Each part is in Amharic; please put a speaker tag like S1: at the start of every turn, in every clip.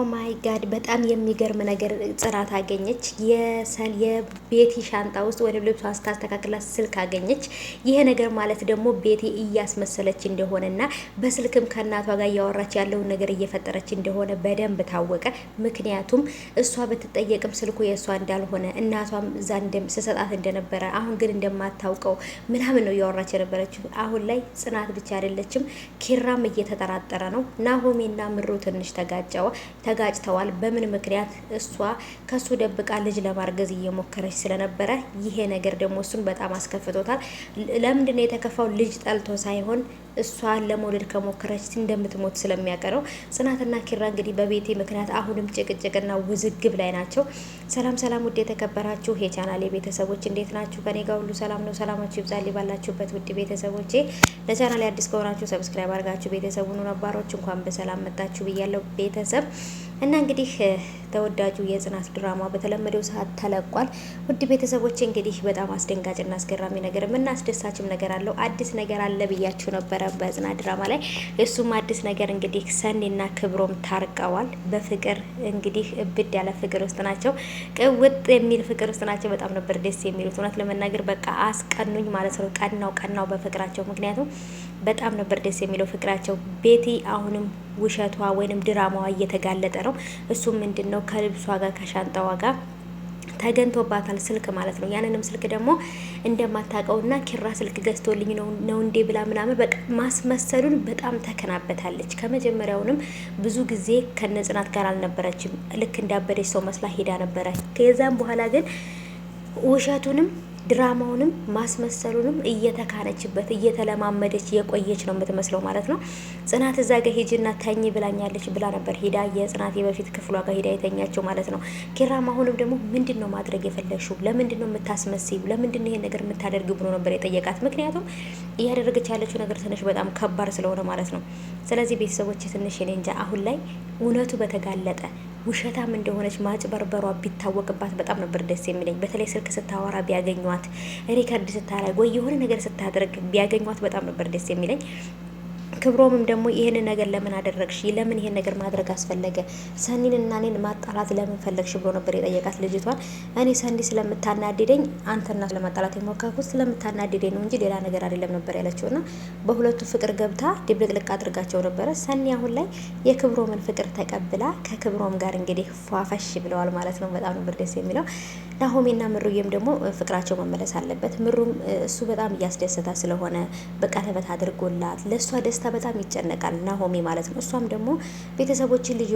S1: ማይ ጋድ በጣም የሚገርም ነገር ጽናት አገኘች። የቤቲ ሻንጣ ውስጥ ወደ ልብሷ ስታስተካክላት ስልክ አገኘች። ይሄ ነገር ማለት ደግሞ ቤቲ እያስመሰለች እንደሆነና በስልክም ከእናቷ ጋር እያወራች ያለውን ነገር እየፈጠረች እንደሆነ በደንብ ታወቀ። ምክንያቱም እሷ ብትጠየቅም ስልኩ የእሷ እንዳልሆነ እናቷም እዛ ስሰጣት እንደነበረ አሁን ግን እንደማታውቀው ምናምን ነው እያወራች የነበረችው። አሁን ላይ ጽናት ብቻ አይደለችም፣ ኪራም እየተጠራጠረ ነው። ናሆሜና ምሩ ትንሽ ተጋጭተዋል። በምን ምክንያት? እሷ ከሱ ደብቃ ልጅ ለማርገዝ እየሞከረች ስለነበረ ይሄ ነገር ደግሞ እሱን በጣም አስከፍቶታል። ለምንድን ነው የተከፋው? ልጅ ጠልቶ ሳይሆን እሷ ለመውለድ ከሞከረች እንደምትሞት ስለሚያቀረው። ጽናትና ኪራ እንግዲህ በቤቴ ምክንያት አሁንም ጭቅጭቅና ውዝግብ ላይ ናቸው። ሰላም ሰላም፣ ውድ የተከበራችሁ የቻናሌ ቤተሰቦች እንዴት ናችሁ? ከኔ ጋር ሁሉ ሰላም ነው። ሰላማችሁ ይብዛል ባላችሁበት ውድ ቤተሰቦቼ። ለቻናሌ አዲስ ከሆናችሁ ሰብስክራይብ አድርጋችሁ ቤተሰቡን ነባሮች እንኳን በሰላም መጣችሁ ብያለሁ ቤተሰብ እና እንግዲህ ተወዳጁ የጽናት ድራማ በተለመደው ሰዓት ተለቋል። ውድ ቤተሰቦቼ እንግዲህ በጣም አስደንጋጭና አስገራሚ ነገር ምን አስደሳችም ነገር አለው። አዲስ ነገር አለ ብያችሁ ነበረ በጽናት ድራማ ላይ። እሱም አዲስ ነገር እንግዲህ ሰኒና ክብሮም ታርቀዋል። በፍቅር እንግዲህ እብድ ያለ ፍቅር ውስጥ ናቸው። ቅውጥ የሚል ፍቅር ውስጥ ናቸው። በጣም ነበር ደስ የሚሉት እውነት ለመናገር በቃ አስቀኑኝ ማለት ነው። ቀናው በፍቅራቸው ምክንያቱም በጣም ነበር ደስ የሚለው ፍቅራቸው። ቤቲ አሁንም ውሸቷ ወይንም ድራማዋ እየተጋለጠ ነው። እሱም ምንድን ነው ከልብሷ ጋር ከሻንጣዋ ጋር ተገንቶባታል ስልክ ማለት ነው። ያንንም ስልክ ደግሞ እንደማታውቀውና ኪራ ስልክ ገዝቶልኝ ነው እንዴ ብላ ምናምን በቃ ማስመሰሉን በጣም ተከናበታለች። ከመጀመሪያውንም ብዙ ጊዜ ከነጽናት ጋር አልነበረችም። ልክ እንዳበደች ሰው መስላ ሄዳ ነበረ። ከዛም በኋላ ግን ውሸቱንም ድራማውንም ማስመሰሉንም እየተካነችበት እየተለማመደች የቆየች ነው የምትመስለው ማለት ነው። ጽናት እዛ ጋር ሂጂና ተኝ ብላኛለች ብላ ነበር ሄዳ የጽናት የበፊት ክፍሏ ጋር ሄዳ የተኛቸው ማለት ነው። ኪራም አሁንም ደግሞ ምንድን ነው ማድረግ የፈለግሽው? ለምንድን ነው የምታስመስዩ? ለምንድን ነው ይሄን ነገር የምታደርግ ብሎ ነበር የጠየቃት። ምክንያቱም እያደረገች ያለችው ነገር ትንሽ በጣም ከባድ ስለሆነ ማለት ነው። ስለዚህ ቤተሰቦች ትንሽ እኔ እንጃ አሁን ላይ እውነቱ በተጋለጠ ውሸታም እንደሆነች ማጭበርበሯ ቢታወቅባት በጣም ነበር ደስ የሚለኝ። በተለይ ስልክ ስታወራ ቢያገኟት፣ ሪከርድ ስታረግ ወይ የሆነ ነገር ስታደርግ ቢያገኟት በጣም ነበር ደስ የሚለኝ። ክብሮምም ደግሞ ይህን ነገር ለምን አደረግሽ? ለምን ይሄን ነገር ማድረግ አስፈለገ? ሰኒን እና እኔን ማጣላት ለምን ፈለግሽ ብሎ ነበር የጠየቃት ልጅቷን። እኔ ሰኒ ስለምታናድደኝ አንተና ስለማጣላት የሞከርኩት ስለምታናድደኝ ነው እንጂ ሌላ ነገር አይደለም ነበር ያለችውና በሁለቱ ፍቅር ገብታ ድብልቅልቅ አድርጋቸው ነበረ። ሰኒ አሁን ላይ የክብሮምን ፍቅር ተቀብላ ከክብሮም ጋር እንግዲህ ፏፈሽ ብለዋል ማለት ነው። በጣም ነበር ደስ የሚለው። ናሆሜና ምሩዬም ደግሞ ፍቅራቸው መመለስ አለበት። ምሩም እሱ በጣም እያስደሰታ ስለሆነ በቀለበት አድርጎላት ለእሷ ደስታ በጣም ይጨነቃል ናሆሜ ማለት ነው። እሷም ደግሞ ቤተሰቦችን ልጅ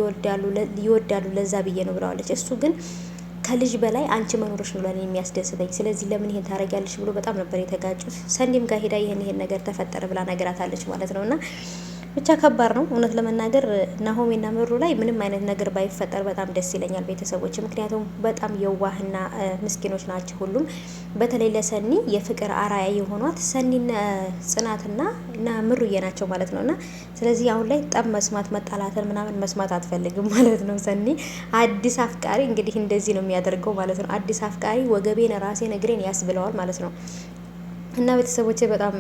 S1: ይወዳሉ ለዛ ብዬ ነው ብለዋለች። እሱ ግን ከልጅ በላይ አንቺ መኖርሽ ነው ለኔ የሚያስደስተኝ፣ ስለዚህ ለምን ይሄን ታረጊያለሽ ብሎ በጣም ነበር የተጋጩት። ሰኒም ጋር ሄዳ ይሄን ነገር ተፈጠረ ብላ ነገራታለች ማለት ነውና ብቻ ከባድ ነው እውነት ለመናገር። ናሆሜና ምሩ ላይ ምንም አይነት ነገር ባይፈጠር በጣም ደስ ይለኛል ቤተሰቦች፣ ምክንያቱም በጣም የዋህና ምስኪኖች ናቸው ሁሉም። በተለይ ለሰኒ የፍቅር አራያ የሆኗት ሰኒና ጽናትና ምሩዬ ናቸው ማለት ነውና ስለዚህ አሁን ላይ ጠብ መስማት መጣላትን ምናምን መስማት አትፈልግም ማለት ነው። ሰኒ አዲስ አፍቃሪ እንግዲህ እንደዚህ ነው የሚያደርገው ማለት ነው። አዲስ አፍቃሪ ወገቤን ራሴን እግሬን ያስብለዋል ማለት ነው። እና ቤተሰቦቼ በጣም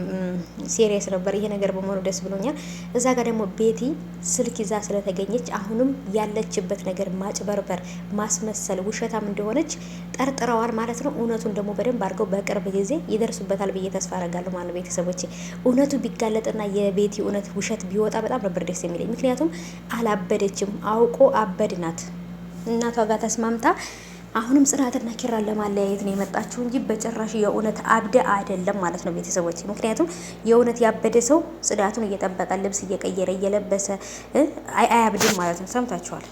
S1: ሲሪየስ ነበር ይሄ ነገር በመሆኑ ደስ ብሎኛል። እዛ ጋር ደግሞ ቤቲ ስልክ ይዛ ስለተገኘች አሁንም ያለችበት ነገር ማጭበርበር፣ ማስመሰል፣ ውሸታም እንደሆነች ጠርጥረዋል ማለት ነው። እውነቱን ደግሞ በደንብ አድርገው በቅርብ ጊዜ ይደርሱበታል ብዬ ተስፋ አደርጋለሁ ማለት ነው። ቤተሰቦቼ እውነቱ ቢጋለጥና የቤቲ እውነት ውሸት ቢወጣ በጣም ነበር ደስ የሚለኝ። ምክንያቱም አላበደችም፣ አውቆ አበድናት እናቷ ጋር ተስማምታ አሁንም ጽናትና ኪራን ለማለያየት ነው የመጣችው እንጂ በጭራሽ የእውነት አብደ አይደለም ማለት ነው ቤተሰቦች። ምክንያቱም የእውነት ያበደ ሰው ጽዳቱን እየጠበቀ ልብስ እየቀየረ እየለበሰ አያብድም ማለት ነው። ሰምታችኋል።